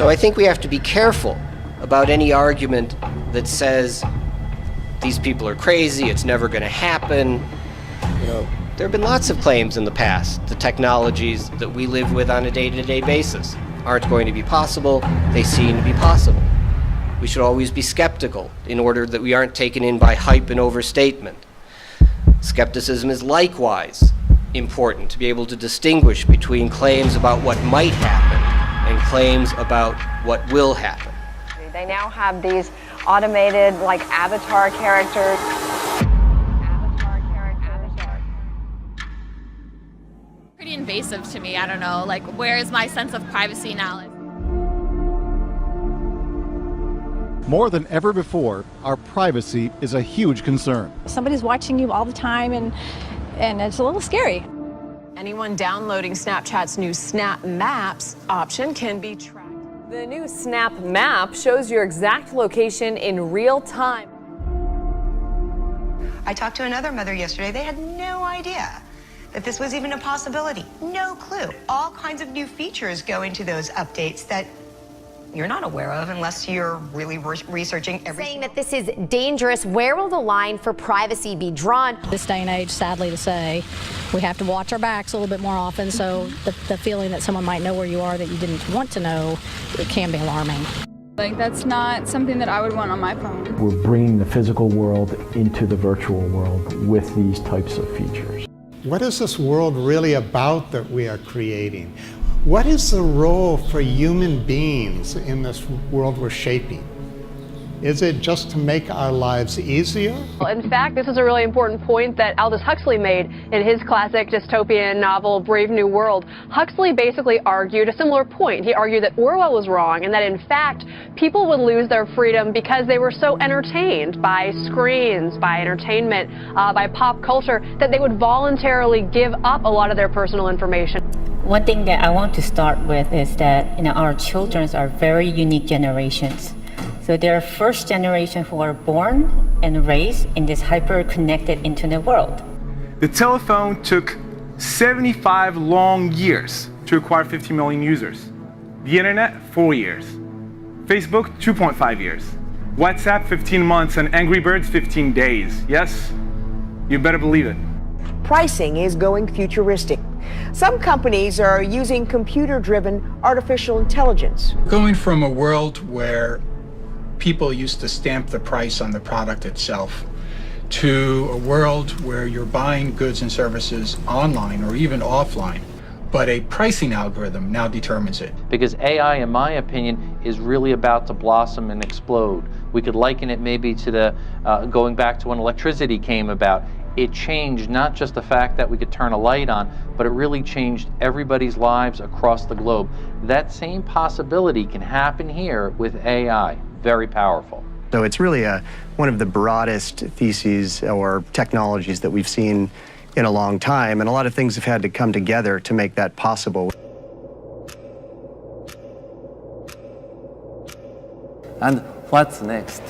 So I think we have to be careful about any argument that says these people are crazy, it's never going to happen. There have been lots of claims in the past. The technologies that we live with on a day-to-day basis aren't going to be possible. They seem to be possible. We should always be skeptical in order that we aren't taken in by hype and overstatement. Skepticism is likewise important to be able to distinguish between claims about what might happen and claims about what will happen. They now have these automated, like, avatar characters. Pretty invasive to me. I don't know, like, where is my sense of privacy now? More than ever before, our privacy is a huge concern. Somebody's watching you all the time, and it's a little scary. Anyone downloading Snapchat's new Snap Maps option can be tracked. The new Snap Map shows your exact location in real time. I talked to another mother yesterday. They had no idea that this was even a possibility. No clue. All kinds of new features go into those updates that you're not aware of unless you're really researching everything. Saying that this is dangerous, where will the line for privacy be drawn? This day and age, sadly to say, we have to watch our backs a little bit more often, so the feeling that someone might know where you are that you didn't want to know, it can be alarming. Like, that's not something that I would want on my phone. We're bringing the physical world into the virtual world with these types of features. What is this world really about that we are creating? What is the role for human beings in this world we're shaping? Is it just to make our lives easier? In fact, this is a really important point that Aldous Huxley made in his classic dystopian novel, Brave New World. Huxley basically argued a similar point. He argued that Orwell was wrong and that, in fact, people would lose their freedom because they were so entertained by screens, by entertainment, by pop culture, that they would voluntarily give up a lot of their personal information. One thing that I want to start with is that our children are very unique generations. So they're first generation who are born and raised in this hyper-connected internet world. The telephone took 75 long years to acquire 50 million users. The internet, 4 years. Facebook, 2.5 years. WhatsApp, 15 months, and Angry Birds, 15 days. Yes? You better believe it. Pricing is going futuristic. Some companies are using computer-driven artificial intelligence. Going from a world where people used to stamp the price on the product itself to a world where you're buying goods and services online or even offline, but a pricing algorithm now determines it. Because AI, in my opinion, is really about to blossom and explode. We could liken it maybe to the going back to when electricity came about. It changed not just the fact that we could turn a light on, but it really changed everybody's lives across the globe. That same possibility can happen here with AI. Very powerful. So it's really one of the broadest theses or technologies that we've seen in a long time, and a lot of things have had to come together to make that possible. And what's next?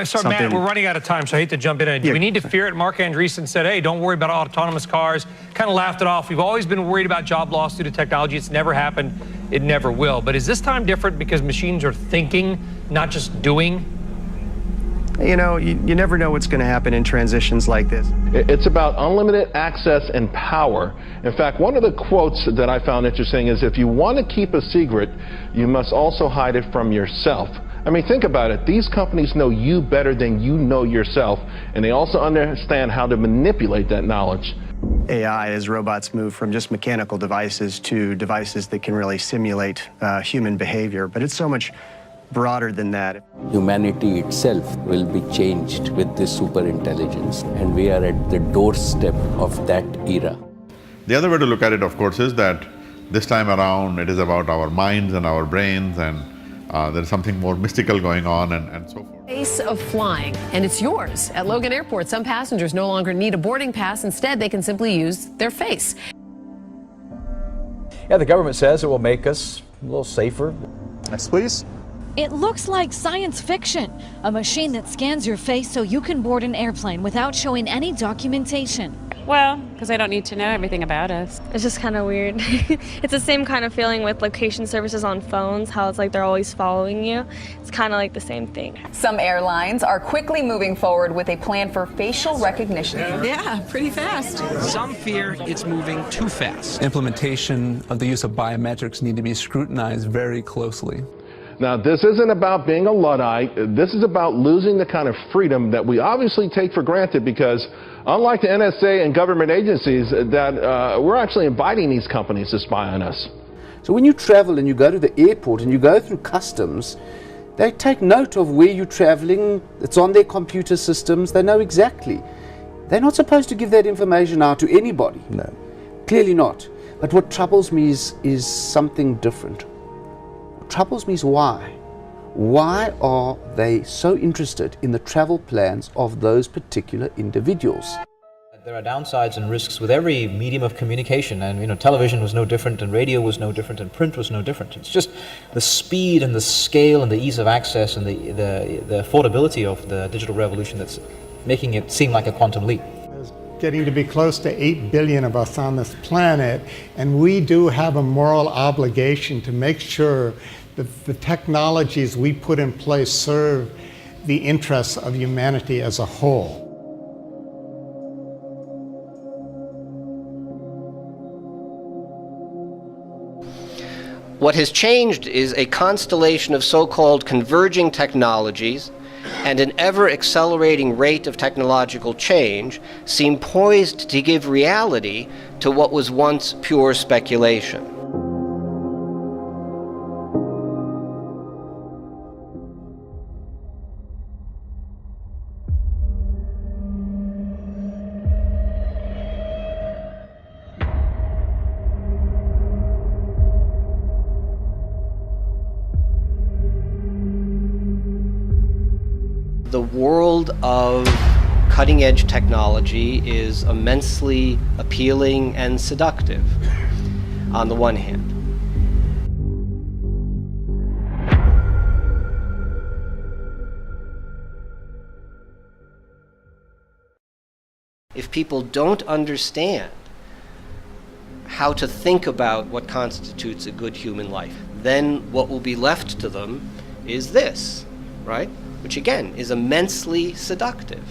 Sorry, Matt, we're running out of time, so I hate to jump in. Do we need to fear it? Mark Andreessen said, hey, don't worry about autonomous cars. Kind of laughed it off. We've always been worried about job loss due to technology. It's never happened. It never will. But is this time different because machines are thinking, not just doing? You know, you never know what's going to happen in transitions like this. It's about unlimited access and power. In fact, one of the quotes that I found interesting is, if you want to keep a secret, you must also hide it from yourself. I mean, think about it. These companies know you better than you know yourself, and they also understand how to manipulate that knowledge. AI, as robots move from just mechanical devices to devices that can really simulate human behavior, but it's so much broader than that. Humanity itself will be changed with this superintelligence, and we are at the doorstep of that era. The other way to look at it, of course, is that this time around it is about our minds and our brains, and there's something more mystical going on and so forth. Pace of flying, and it's yours. At Logan Airport, some passengers no longer need a boarding pass. Instead, they can simply use their face. Yeah, the government says it will make us a little safer. Next, please. It looks like science fiction. A machine that scans your face so you can board an airplane without showing any documentation. Well, because I don't need to know everything about us. It's just kind of weird. It's the same kind of feeling with location services on phones, how it's like they're always following you. It's kind of like the same thing. Some airlines are quickly moving forward with a plan for facial recognition. Yeah, pretty fast. Some fear it's moving too fast. Implementation of the use of biometrics need to be scrutinized very closely. Now, this isn't about being a Luddite. This is about losing the kind of freedom that we obviously take for granted because, unlike the NSA and government agencies, that we're actually inviting these companies to spy on us. So when you travel and you go to the airport and you go through customs, they take note of where you're traveling. It's on their computer systems. They know exactly. They're not supposed to give that information out to anybody. No, clearly not. But what troubles me is something different. Troubles me is why. Why are they so interested in the travel plans of those particular individuals? There are downsides and risks with every medium of communication, and television was no different, and radio was no different, and print was no different. It's just the speed and the scale and the ease of access and the affordability of the digital revolution that's making it seem like a quantum leap. Getting to be close to 8 billion of us on this planet, and we do have a moral obligation to make sure that the technologies we put in place serve the interests of humanity as a whole. What has changed is a constellation of so-called converging technologies and an ever-accelerating rate of technological change seem poised to give reality to what was once pure speculation. The world of cutting-edge technology is immensely appealing and seductive on the one hand. If people don't understand how to think about what constitutes a good human life, then what will be left to them is this, right? Which again is immensely seductive.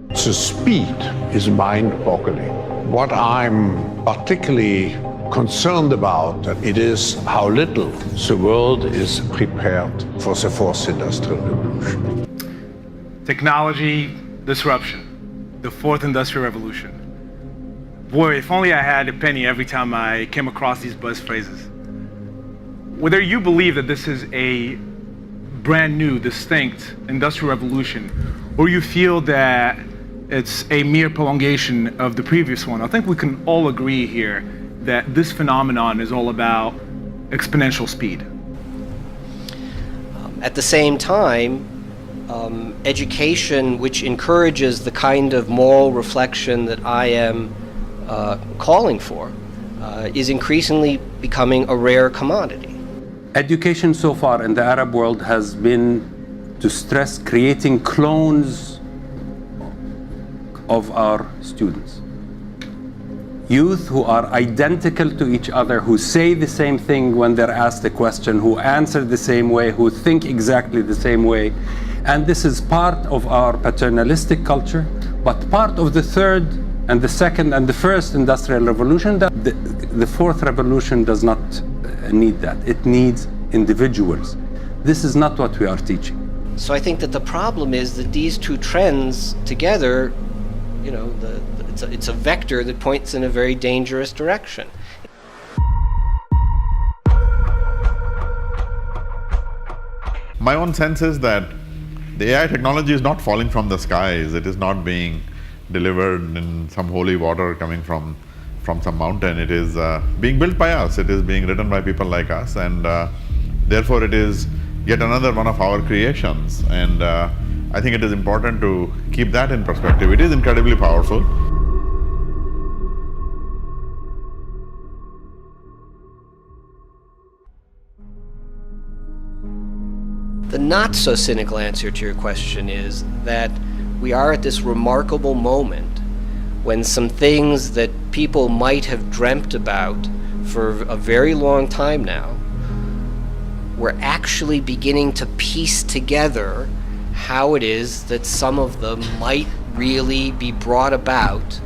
The speed is mind-boggling. What I'm particularly concerned about it is how little the world is prepared for the fourth industrial revolution. Technology disruption, the fourth industrial revolution. Boy, if only I had a penny every time I came across these buzz phrases. Whether you believe that this is a brand new, distinct industrial revolution, or you feel that it's a mere prolongation of the previous one, I think we can all agree here that this phenomenon is all about exponential speed. At the same time, education which encourages the kind of moral reflection that I am calling for is increasingly becoming a rare commodity. Education so far in the Arab world has been to stress creating clones of our students. Youth who are identical to each other, who say the same thing when they're asked a question, who answer the same way, who think exactly the same way. And this is part of our paternalistic culture, but part of the third and the second and the first industrial revolution. The fourth revolution does not need that. It needs individuals. This is not what we are teaching. So I think that the problem is that these two trends together, it's a vector that points in a very dangerous direction. My own sense is that the AI technology is not falling from the skies. It is not being delivered in some holy water coming from some mountain. It is being built by us. It is being written by people like us, and therefore it is yet another one of our creations. And I think it is important to keep that in perspective. It is incredibly powerful. The not so cynical answer to your question is that we are at this remarkable moment when some things that people might have dreamt about for a very long time now, we're actually beginning to piece together how it is that some of them might really be brought about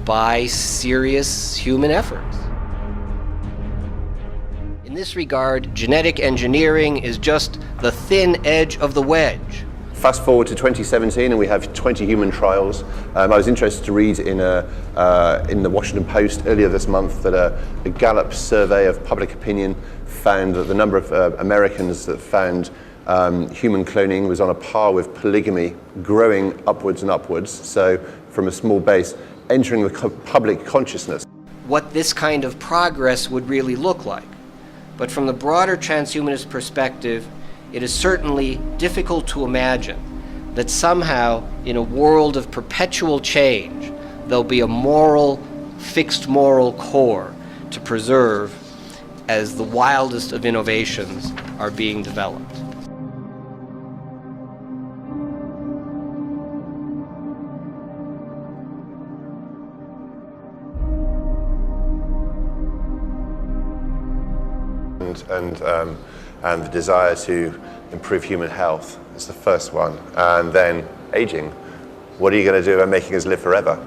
by serious human efforts. In this regard, genetic engineering is just the thin edge of the wedge. Fast forward to 2017 and we have 20 human trials. I was interested to read in the Washington Post earlier this month that a Gallup survey of public opinion found that the number of Americans that found human cloning was on a par with polygamy, growing upwards and upwards, so from a small base, entering the public consciousness. What this kind of progress would really look like. But from the broader transhumanist perspective, it is certainly difficult to imagine that somehow in a world of perpetual change, there'll be a fixed moral core to preserve as the wildest of innovations are being developed. And the desire to improve human health is the first one. And then aging. What are you going to do about making us live forever?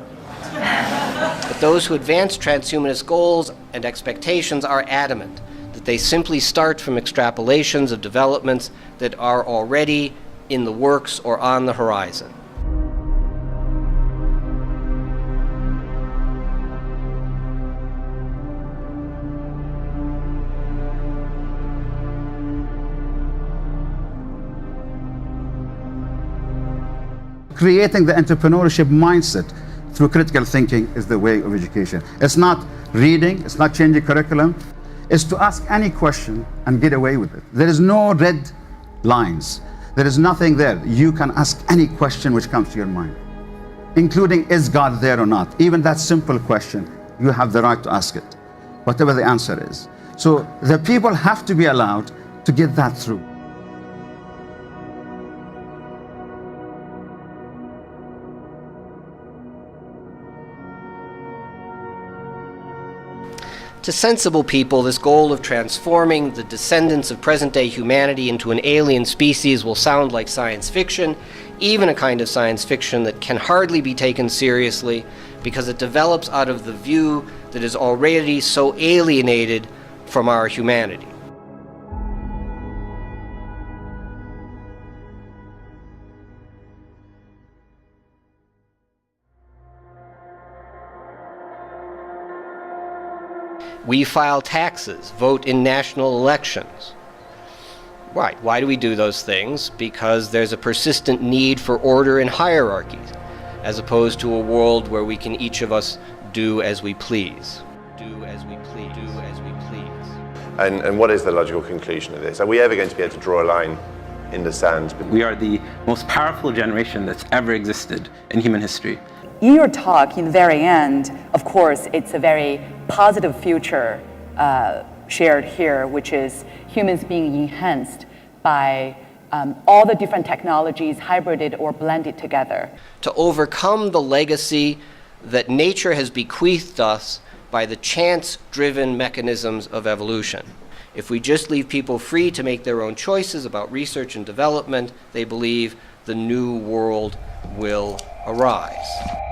But those who advance transhumanist goals and expectations are adamant that they simply start from extrapolations of developments that are already in the works or on the horizon. Creating the entrepreneurship mindset through critical thinking is the way of education. It's not reading, it's not changing curriculum, it's to ask any question and get away with it. There is no red lines. There is nothing there. You can ask any question which comes to your mind, including is God there or not. Even that simple question, you have the right to ask it, whatever the answer is. So the people have to be allowed to get that through. To sensible people, this goal of transforming the descendants of present-day humanity into an alien species will sound like science fiction, even a kind of science fiction that can hardly be taken seriously because it develops out of the view that is already so alienated from our humanity. We file taxes, vote in national elections. Right, why do we do those things? Because there's a persistent need for order and hierarchies, as opposed to a world where we can each of us do as we please. Do as we please. Do as we please. And what is the logical conclusion of this? Are we ever going to be able to draw a line in the sand? We are the most powerful generation that's ever existed in human history. In your talk, in the very end, of course, it's a very positive future shared here, which is humans being enhanced by all the different technologies hybrided or blended together. To overcome the legacy that nature has bequeathed us by the chance-driven mechanisms of evolution. If we just leave people free to make their own choices about research and development, they believe the new world will arise.